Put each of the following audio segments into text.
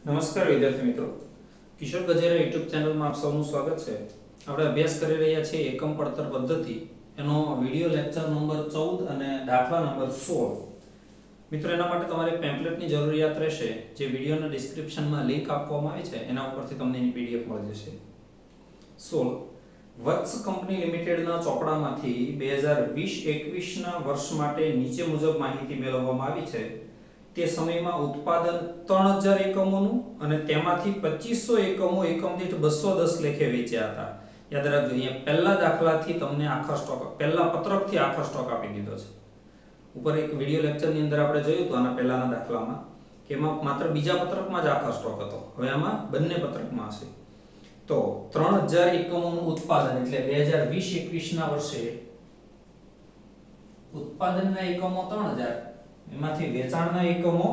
નમસ્કાર વિદ્યાર્થી મિત્રો, કિશોર ગજેરા યુટ્યુબ ચેનલમાં આપ સૌનું સ્વાગત છે. આપણે અભ્યાસ કરી રહ્યા છીએ એકમ પડતર પદ્ધતિ, એનો વિડિયો લેક્ચર નંબર 14 અને દાખલા નંબર 16. મિત્રો, એના માટે તમારે પેમ્પલેટની જરૂરિયાત રહેશે. જે વિડિયોના ડિસ્ક્રિપ્શનમાં લિંક આપવામાં આવી છે એના ઉપરથી તમને એની પીડીએફ મળી જશે. 16. વત્સ કંપની લિમિટેડના ચોપડામાંથી 2020-21 ના વર્ષ માટે નીચે મુજબ માહિતી મેળવવામાં આવી છે. તે સમયમાં ઉત્પાદન 3000 એકમોનું અને તેમાંથી 2500 એકમો એકમ દીઠ 210 લેખે વેચ્યા હતા. યાદ રાખજો, અહીંયા પહેલા દાખલાથી તમને આખા સ્ટોક, પહેલા પત્રકથી આખા સ્ટોક આપી દીધો છે. ઉપર એક વિડિયો લેક્ચરની અંદર આપણે જોયું હતું આના પહેલાના દાખલામાં કે એમાં માત્ર બીજા પત્રકમાં જ આખા સ્ટોક હતો. હવે આમાં બંને પત્રકમાં હશે. તો 3000 એકમોનું ઉત્પાદન એટલે 2020-21 ના વર્ષે ઉત્પાદનના એકમો 3000, એમાંથી વેચાણના એકમો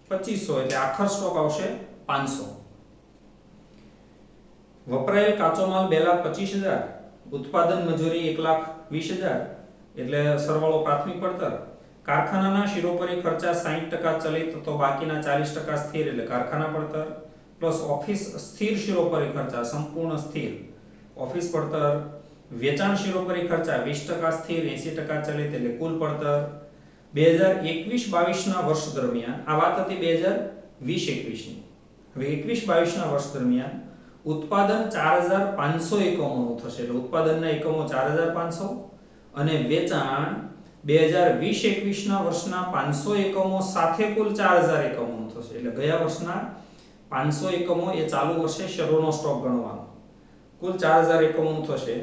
2500 એટલે આખર સ્ટોક આવશે 500. વપરાયેલ કાચો માલ 2,25,000, ઉત્પાદન મજૂરી 1,20,000 એટલે સરવાળો પ્રાથમિક પડતર. કારખાનાના શિરોપરી ખર્ચા 60% ચલિત તો બાકીના 40% સ્થિર એટલે કારખાના પડતર, પ્લસ ઓફિસ સ્થિર શિરોપરી ખર્ચા સંપૂર્ણ સ્થિર ઓફિસ પડતર. વેચાણ શિરોપરી ખર્ચા 20% સ્થિર 80% ચલિત એટલે કુલ પડતર. 2021-22 ના વર્ષ દરમિયાન, આ વાત હતી 2020-21 ની. હવે 21-22 ના વર્ષ દરમિયાન ઉત્પાદન 4500 એકમોનું થશે એટલે ઉત્પાદનના એકમો 4500 અને વેચાણ 2020-21 ના વર્ષના 500 એકમો સાથે કુલ 4000 એકમોનું થશે એટલે ગયા વર્ષના 500 એકમો એ ચાલુ વર્ષે શરૂનો સ્ટોક ગણવાનો, કુલ 4000 એકમોનું થશે.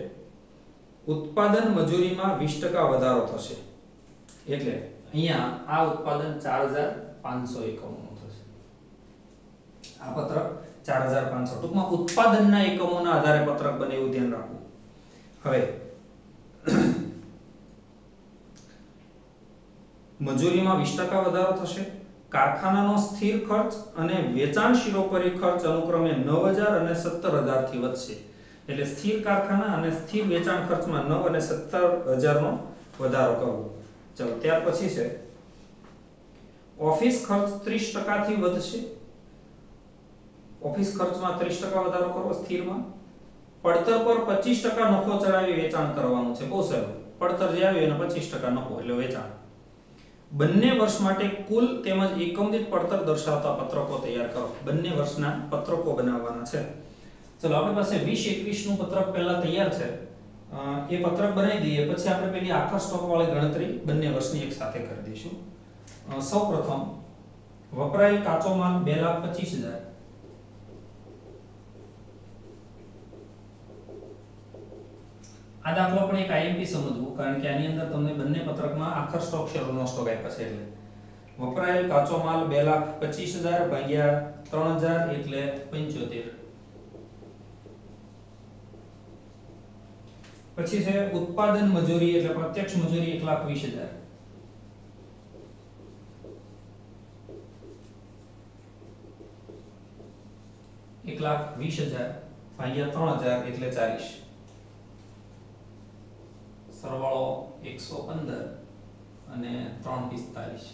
ઉત્પાદન મજૂરીમાં 20% વધારો થશે એટલે અહીંયા આ ઉત્પાદન 4500 એકમોનું થશે. આ પત્રક 4500, ટૂંકમાં ઉત્પાદનના એકમોના આધારે પત્રક બને એવું ધ્યાન રાખવું. હવે મજૂરીમાં 20% વધારો થશે. કારખાનાનો સ્થિર ખર્ચ અને વેચાણ શિરોપરી ખર્ચ અનુક્રમે 9000 અને 17000 થી વધશે એટલે સ્થિર કારખાના અને સ્થિર વેચાણ ખર્ચમાં 9 અને 17000 નો વધારો કરવો. ચલો, ત્યાર પછી છે ઓફિસ ખર્ચ 30% થી વધશે. ઓફિસ ખર્ચમાં 30% વધારો કરવો સ્થિરમાં. પડતર પર 25% નફો ચડાવી વેચાણ કરવાનું છે. બહુ સરળ, પડતર જે આવ્યું એનો 25% નફો એટલે વેચાણ. બંને વર્ષ માટે કુલ તેમજ એકમ દીઠ પડતર દર્શાવતા પત્રકો તૈયાર કરો. બંને વર્ષના પત્રકો બનાવવાના છે. ચલો, આપણી પાસે 20-21 નું પત્રક પહેલા તૈયાર છે. એ પત્રક બનાવી દઈએ, પછી આપણે પેલી આખા સ્ટોક વાળી ગણતરી બંને વર્ષની એક સાથે કરી દઈશું. સૌપ્રથમ વપરાયેલ કાચો માલ 2,25,000. આ દાખલો પણ એક આઈએમપી સમજવું, કારણ કે આની અંદર તમને બંને પત્રકમાં આખર સ્ટોક શરૂનો સ્ટોક આપ્યા છે એટલે વપરાયેલ કાચો માલ 2,25,000 ભાગ્યા 3000 એટલે 75. પછી છે ઉત્પાદન મજૂરી એટલે પ્રત્યક્ષ મજૂરી 1,20,000. ભાગ્યા 3000 એટલે 40. સરવાળો 115 અને 345.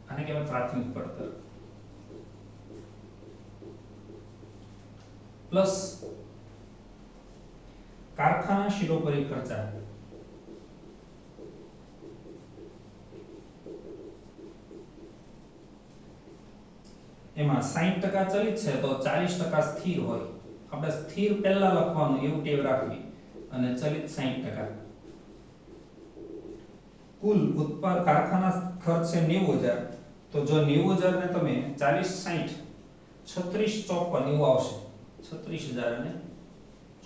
આને કહેવાય પ્રાથમિક પડતર. પ્લસ કારખાના શિરોપરી ખર્ચા એમાં 60% ચલિત છે તો 40% સ્થિર હોય. આપણે સ્થિર પહેલા લખવાનું એવું ટેવ રાખવી અને ચલિત 60%. કુલ ઉત્પાદન કારખાના ખર્ચ છે 90000 તો જો 90000 ને તમે 40 60 36 54 એવું આવશે. 36000 અને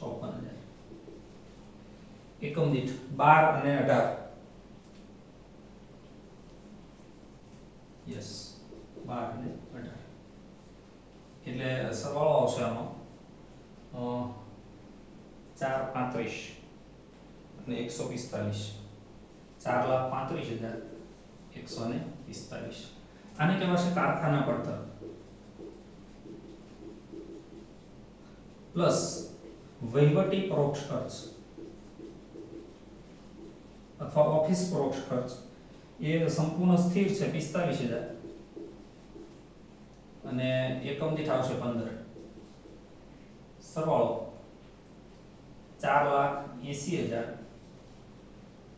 54000 એકમ દીઠ 12 અને 18. યસ, 12 અને 18 એટલે સરવાળો આવશે આનો 435 અને 145. 4,35,145. આને કહેવાશે કારખાના પડતર. પ્લસ વહીવટી પરોક્ષ ખર્ચ અથવા ઓફિસ પરોક્ષ ખર્ચ એ સંપૂર્ણ સ્થિર છે 45,000 અને એકમ દીઠ આવશે 15 સરવાળો 4,80,000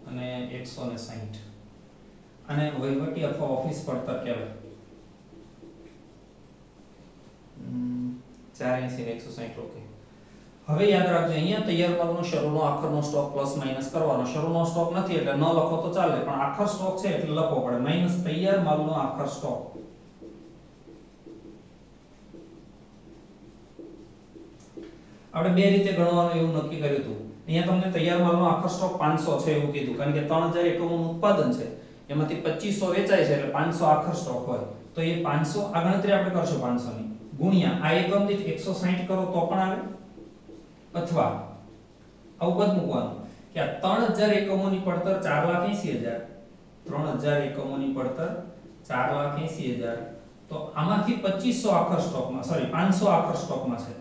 અને 160 અને વહીવટી અથવા ઓફિસ પડતર કહેવાય 480 ને 160 ઓકે હવે યાદ રાખજો અહીંયા તૈયાર માલનો શરૂનો આખરનો સ્ટોક પ્લસ માઈનસ કરવાનો શરૂનો સ્ટોક નથી એટલે ન લખો તો ચાલે પણ આખર સ્ટોક છે એટલે લખવો પડે માઈનસ તૈયાર માલનો આખર સ્ટોક આપણે બે રીતે ગણવાનું એવું નક્કી કર્યું હતું અહીંયા તમને તૈયાર માલનો આખર સ્ટોક 500 છે એવું કીધું કારણ કે 3000 એકમોનું ઉત્પાદન છે એમાંથી 2500 વેચાય છે એટલે 500 આખર સ્ટોક હોય તો એ 500 આ ગણતરી આપણે કરશું 500 ની ગુણ્યા આ એકમ દીઠ 160 કરો તો પણ આવે અથવા આવું પદ મૂકવાનું કે આ 3000 એકમોની પડતર 4,80,000 3000 એકમોની પડતર 4,80,000 તો આમાંથી 2500 આખર સ્ટોકમાં સોરી 500 આખર સ્ટોકમાં છે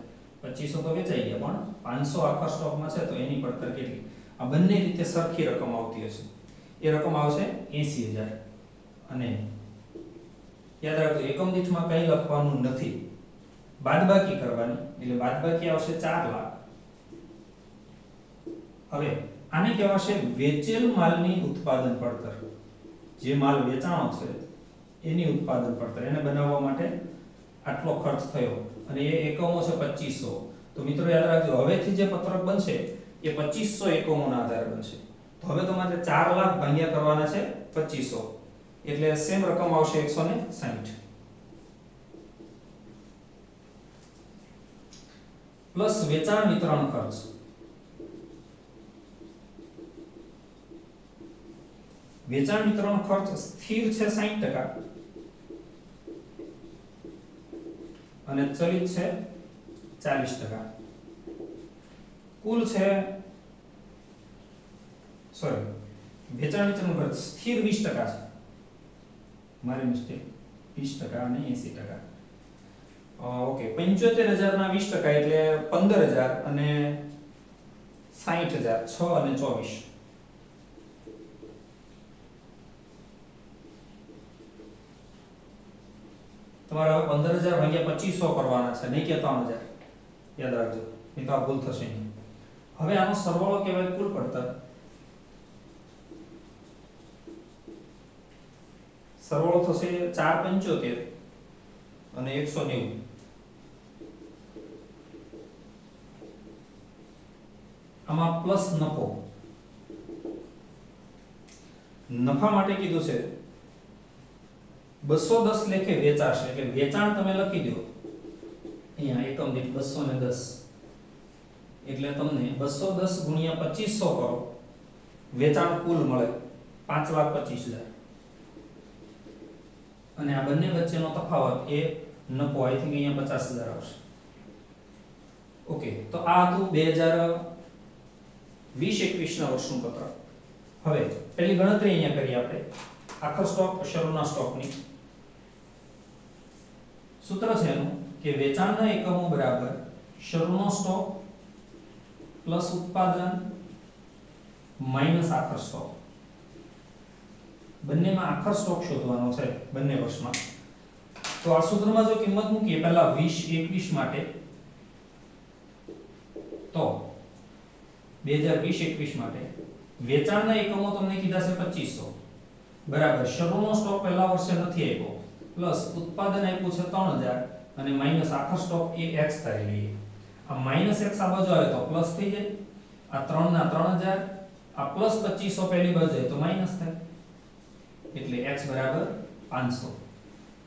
2500 તો વેચાઈ ગયા પણ 500 આખર સ્ટોકમાં છે તો એની પડતર કેટલી આ બંને રીતે સરખી રકમ આવતી હશે એ રકમ આવશે 80,000 અને યાદ રાખજો એકમ દીઠમાં કંઈ લખવાનું નથી બાદબાકી કરવાની એટલે બાદબાકી આવશે 4 લાખ હવે આને કહેવાશે વેચેલ માલની ઉત્પાદન પડતર જે માલ વેચાણો છે એની ઉત્પાદન પડતર એને બનાવવા માટે આટલો ખર્ચ થયો અને એ એકમો છે 2500 તો મિત્રો યાદ રાખજો હવેથી જે પત્રક બનશે એ 2500 એકમોના આધારે બનશે તો હવે તમારે 4 લાખ ભાગ્યા કરવાના છે 2500 એટલે સેમ રકમ આવશે 160 પ્લસ વેચાણ વિતરણ ખર્ચ વેચાણ વિતરણ ખર્ચ સ્થિર છે 60% અને ચલિત છે 40%. કુલ છે સોરી વેચાણ વિતરણ ખર્ચ સ્થિર 20% છે મારી મિસ્ટેક 20% અને 80%. ઓકે 75,000 ના 20% એટલે 15,000 અને 60,000 6 અને 24 તમારે 15,000 ભાગ્યા 2500 કરવાના છે નહીં કે 3,000 યાદ રાખજો નહીં તો આ ભૂલ થશે નહીં. હવે આનો સરવાળો કહેવાય કુલ પડતર. સરવાળો થશે 475 અને 190. આમાં પ્લસ નફો નફા માટે કીધું છે 210 લેખે વેચાશે એટલે વેચાણ તમે લખી દો અહીંયા એકમ દીઠ 210 એટલે તમને 210 ગુણ્યા 2500 કરો વેચાણ કુલ મળે 5,25,000 અને આ બંને વચ્ચેનો તફાવત એ નફો આઈ થિંક અહીંયા 50,000 આવશે. ઓકે તો આ હતું 2020-21 ના વર્ષનું પત્રક. હવે પહેલી ગણતરી અહીંયા કરીએ આપણે આખર સ્ટોક શરૂના સ્ટોકની. સૂત્ર છે એનું કે વેચાણના એકમો બરાબર શરૂનો સ્ટોક પ્લસ ઉત્પાદન માઈનસ આખર સ્ટોક. બંનેમાં આખર સ્ટોક શોધવાનો છે બંને વર્ષમાં. તો આ સૂત્રમાં જો કિંમત મૂકીએ પહેલા 20-21 માટે તો 2020-21 માટે વેચાણના એકમો તમને કીધા છે 2500 બરાબર શરૂનો સ્ટોક પહેલા વર્ષે નથી આપ્યો પ્લસ ઉત્પાદન આપ્યું છે 3000 અને માઈનસ આખર સ્ટોક એ x ધારી લઈએ. આ માઈનસ x આ બાજુ આવે તો પ્લસ થઈ જાય. આ 3 ના 3000 આ પ્લસ 2500 પહેલી બાજુ જાય તો માઈનસ થાય એટલે x બરાબર 500.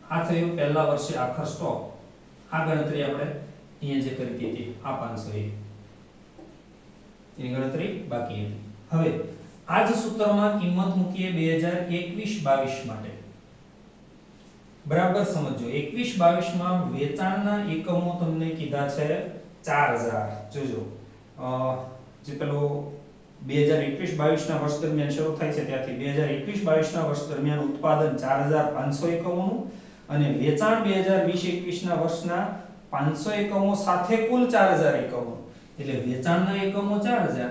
આ થયું પહેલા વર્ષે આખર સ્ટોક. આ ગણતરી આપણે અહીંયા જે કરી હતી આ 500 એની ગણતરી બાકી હતી. હવે આ જ સૂત્રમાં કિંમત મૂકીએ 2021-22 માટે. બરાબર સમજો 21-22 માં વેચાણના એકમો તમને કીધા છે 4000. જોજો જે પેલો 2021-22 ના વર્ષ દરમિયાન શરૂ થાય છે ત્યાંથી 2021-22 ના વર્ષ દરમિયાન ઉત્પાદન 4500 એકમોનું અને વેચાણ 2020-21 ના વર્ષના 500 એકમો સાથે કુલ 4000 એકમો એટલે વેચાણના એકમો 4000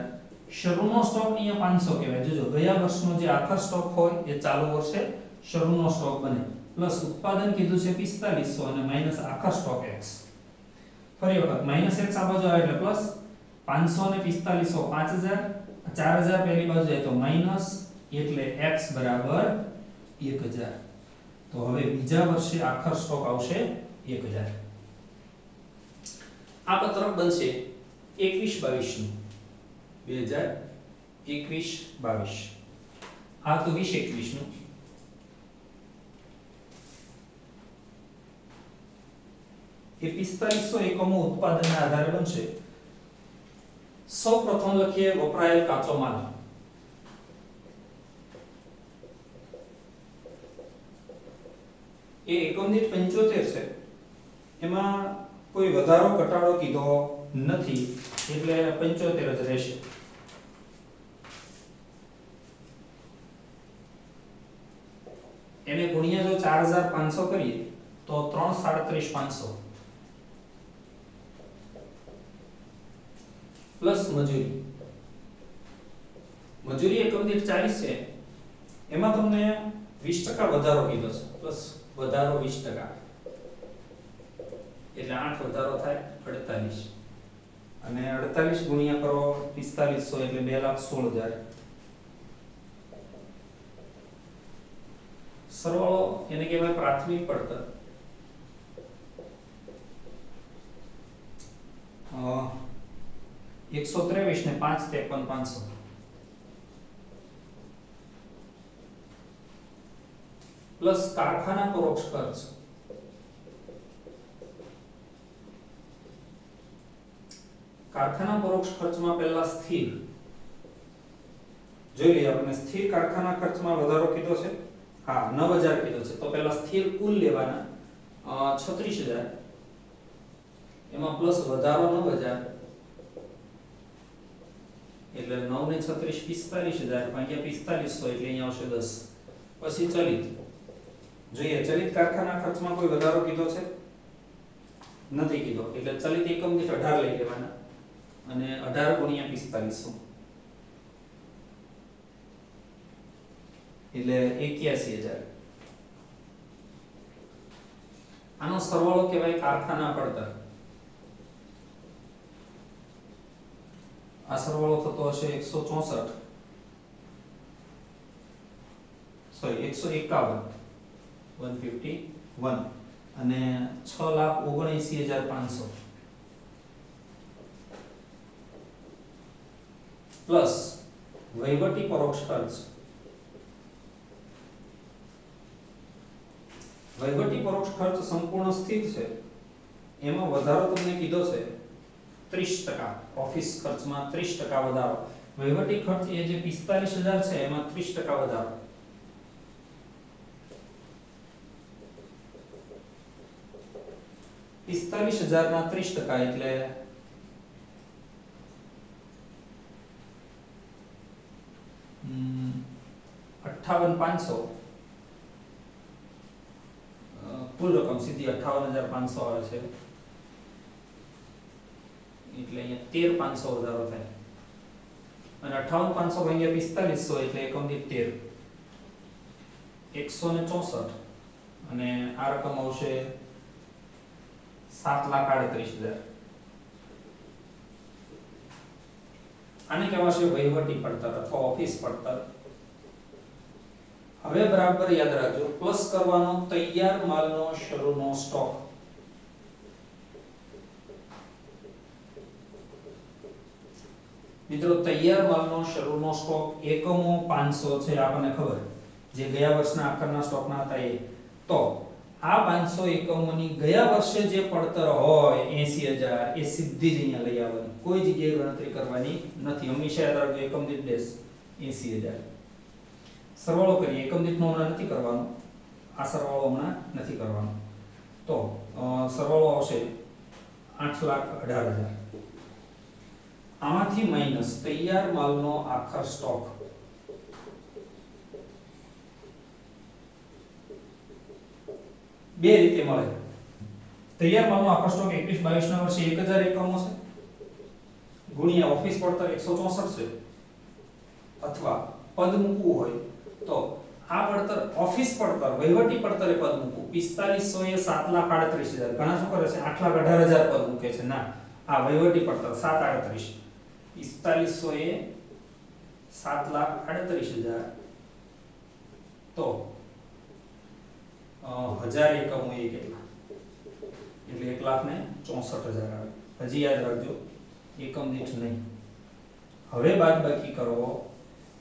શરૂનો સ્ટોક અહીંયા 500 કહેવાય. જોજો ગયા વર્ષનો જે આખર સ્ટોક હોય એ ચાલુ વર્ષે શરૂનો સ્ટોક બને પ્લસ ઉત્પાદન કીધું છે 4500 અને માઈનસ આખા સ્ટોક x. ફરી વખત માઈનસ x આ બાજુ આવે એટલે પ્લસ 500 ને 4500 5000 4000 પહેલી બાજુ જાય તો માઈનસ એટલે x બરાબર 1000. તો હવે બીજા વર્ષે આખર સ્ટોક આવશે 1000. આ પત્રક બનશે 21-22 નું 2021-22. આ તો 20-21 નું. એ 4500 એકમો ઉત્પાદનના આધારે બનશે. સૌપ્રથમ લખીએ વપરાયેલ કાચો માલ. એ એકમ દીઠ 75 છે. એમાં કોઈ વધારો ઘટાડો કીધો નથી એટલે 75 જ રહેશે. એને ગુણ્યા જો 4500 કરીએ તો 3373500 પ્લસ મજૂરી. મજૂરી એકમ દીઠ 40 છે. એમાં તમને 20% વધારો કીધો છે પ્લસ વધારો 20%. એટલે 8 વધારો થાય 48 અને 48 ગુણ્યા કરો 4500 એટલે 2,16,000. સરવાળો એને કહેવાય પ્રાથમિક પડતર. 123 ને 5 53,500 પ્લસ કારખાના પરોક્ષ ખર્ચ. કારખાના પરોક્ષ ખર્ચમાં પહેલા સ્થિર જોઈ લઈએ. આપણે સ્થિર કારખાના ખર્ચમાં વધારો કીધો છે. હા 9000 કીધો છે તો પહેલા સ્થિર કુલ લેવાના 36000. એમાં પ્લસ વધારો 9000 એટલે 9 ને 36 45000 ભાગ્યા 4500 એટલે અહીંયા આવશે 10. પછી ચલિત જોઈએ. ચલિત કારખાના ખર્ચમાં કોઈ વધારો કીધો છે નથી કીધો એટલે ચલિત એકમ દીઠ 18 લઈ લેવાના અને 18 ગુણ્યા 4500 એટલે 81000. આનો સરવાળો કહેવાય કારખાના પડતર. આ સરવાળો થતો હશે 151 151 અને 6,79,500 પ્લસ વહીવટી પરોક્ષ ખર્ચ. વહીવટી પરોક્ષ ખર્ચ સંપૂર્ણ સ્થિર છે. એમાં વધારો તમને કીધો છે 30%. ઓફિસ ખર્ચમાં 30% વધારો. વહીવટી ખર્ચ એ જે 45,000 છે એમાં 30% વધારો. $45,000 ના 30% એટલે 58,500. કુલ રકમ સીધી 58,500 આવે છે એટલે અહીંયા 13,500 વધારો થાય અને 58,500 ભાગ્યા 4500 એટલે એકમ દીઠ 164 અને આ રકમ આવશે 7,38,000. આને કહેવાશે વહીવટી પડતર અથવા ઓફિસ પડતર. હવે બરાબર યાદ રાખજો પ્લસ કરવાનો તૈયાર માલનો શરૂનો સ્ટોક. મિત્રો તૈયાર માલનો શરૂનો સ્ટોક એકમો 500 છે આપણને ખબર જે ગયા વર્ષના આખરના સ્ટોકના હતા એ. તો આ 500 એકમોની ગયા વર્ષે જે પડતર હોય 80,000 એ સીધી જ અહીંયા લઈ આવવાની. કોઈ જગ્યાએ ગણતરી કરવાની નથી. હંમેશા યાદ રાખજો એકમ દીઠ ડેશ 80,000. સરવાળો કરીએ. એકમ દીઠનો હમણાં નથી કરવાનો. આ સરવાળો હમણાં નથી કરવાનો. તો સરવાળો આવશે 8,18,000. આમાંથી માઈનસ તૈયાર માલનો આખર સ્ટોક. બે રીતે મળે. તૈયાર માલનો આખર સ્ટોક 21-22 ના વર્ષે 1000 એકમો છે ગુણ્યા ઓફિસ પડતર 164 છે અથવા પદ મૂકવું હોય તો આ પડતર ઓફિસ પડતર વહીવટી પડતર એ પદ મૂકું 4500 એ 7,38,000 ઘણા શું કરે છે 8,18,000 પદ મૂકે છે ના આ વહીવટી પડતર 7,38 4500 એ 7,38,000 તો 1000 એકમો એ કેટલા એટલે 1,64,000 આવે હજી યાદ રાખજો એકમ દીઠ નહીં હવે બાદબાકી કરો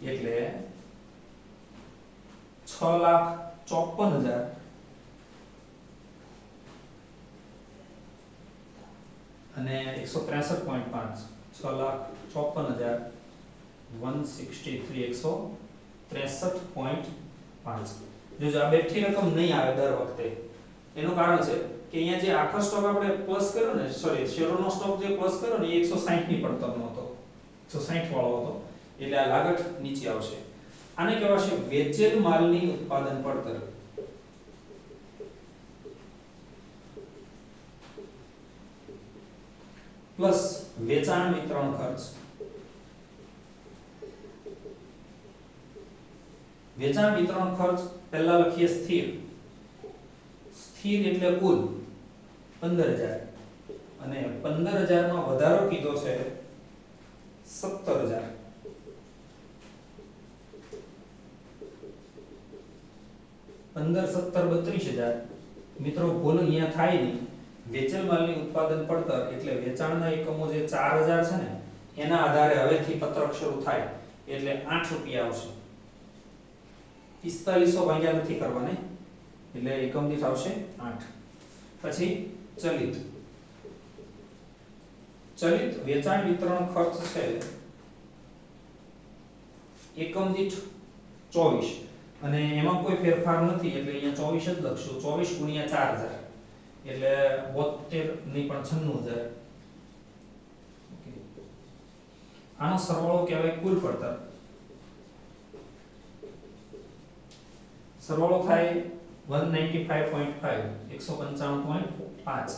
એટલે 6,54,000 અને 163.5 6,54,000 163 163.5 જો આ બેઠી રકમ નહીં આવે દર વખતે એનું કારણ છે કે અહીંયા જે આખો સ્ટોક આપણે પ્લસ કર્યો ને સોરી શેરોનો સ્ટોક જે પ્લસ કર્યો ને એ 160 ની પડતરનો હતો 160 વાળો હતો એટલે આ લાગત નીચે આવશે આને કહેવાશે વેચેલ માલની ઉત્પાદન પડતર પ્લસ વેચાણ વિતરણ ખર્ચ વેચાણ વિતરણ ખર્ચ પહેલા લખીએ સ્થિર સ્થિર એટલે કુલ 15,000 અને 15,000 માં વધારો કીધો છે 17,000 15 17 32,000 મિત્રો ભૂલ અહીંયા થાય નહીં વેચેલ માલની ઉત્પાદન પડતર એટલે વેચાણના એકમો જે 4,000 છે ને એના આધારે હવેથી પત્રક શરૂ થાય એટલે 8 રૂપિયા આવશે 4500 ભાગ્યા નથી કરવાને એટલે એકમ દીઠ આવશે 8 પછી ચલિત વેચાણ વિતરણ ખર્ચ છે એકમ દીઠ 24 અને એમાં કોઈ ફેરફાર નથી એટલે અહીંયા 24 જ લખશું 24 ગુણ્યા 4,000 એટલે 72 નહીં પણ 96,000 ઓકે આનો સરવાળો કહેવાય કુલ પડતર સરવાળો થાય 195.5 195.5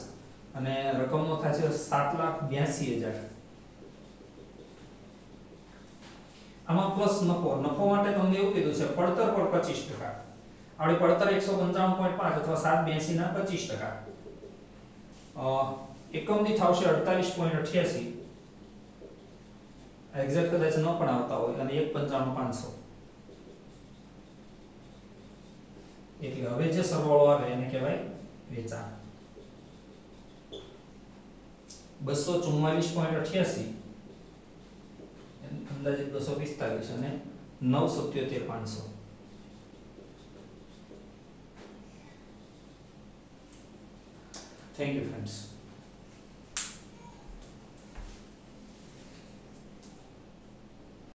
અને રકમનો થાય છે 7,82,000 આમાં પ્લસ નફો માટે તમને એવું કીધું છે પડતર પર 25% આપણી પડતર 195.5 અથવા 782 ના 25% એકમ દીઠ આવશે 48.88 એક્ઝેક્ટ કદાચ ન પણ આવતા હોય અને 195,500 એટલે હવે જે સરવાળો આવે એને કહેવાય વેચાણ 244.88 અંદાજિત 245 અને 977,500 થેન્ક યુ ફ્રેન્ડ્સ